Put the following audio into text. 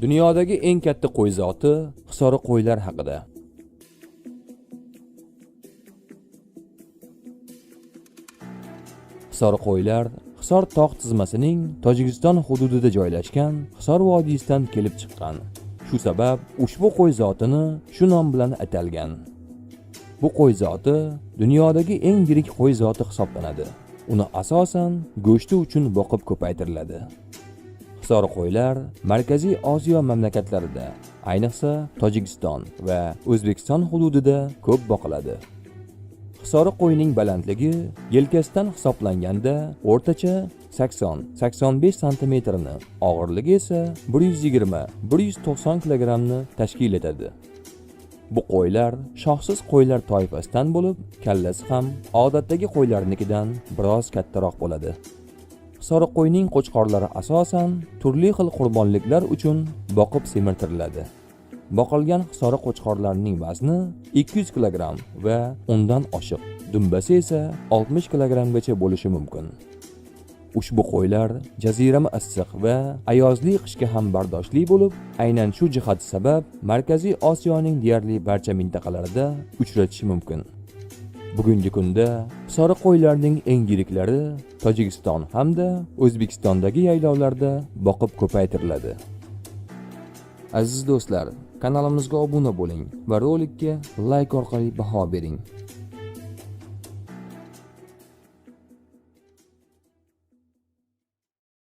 Dunyodagi eng katta qo'y zoti Hisori qo'ylar haqida. Hisori qo'ylar Hisor tog' tizmasining Tojikiston hududida joylashgan Hisor vodiysidan kelib chiqqan. Shu sabab ushbu qo'y zotini shu nom bilan atalgan. Bu qo'y zoti dunyodagi eng yirik qo'y zoti hisoblanadi. Uni asosan go'shti uchun boqib ko'paytiriladi. Hisori qo'ylar Markaziy Osiyo mamlakatlarida, ayniqsa Tojikiston va O'zbekiston hududida ko'p boqiladi. Hisori qo'yning balandligi yelkasidan hisoblanganda o'rtacha 80-85 sm ni, og'irligi esa 120-190 kg ni tashkil etadi. Bu qo'ylar shoxsiz qo'ylar toifasidan bo'lib, kallasi ham odatdagi qo'ylarnikidan biroz kattaroq bo'ladi. Hisori qo'yning qo'chqorlari asosan turli xil qurbonliklar uchun boqib semirtiriladi. Boqilgan hisori qo'chqorlarining vazni 200 kg va undan oshiq, dumbasi esa 60 kg gacha bo'lishi mumkin. Ushbu qo'ylar jazirama issiq va ayozli qishga ham bardoshli bo'lib, aynan shu jihati sabab Markaziy Osiyoning deyarli barcha mintaqalarida uchratish mumkin. Bugungi kunda hisori qo'ylarning eng yiriklari Tojikiston hamda O'zbekistondagi yaylovlarda boqib ko'paytiriladi. Aziz do'stlar, kanalimizga obuna bo'ling va rolikka like orqali baho bering.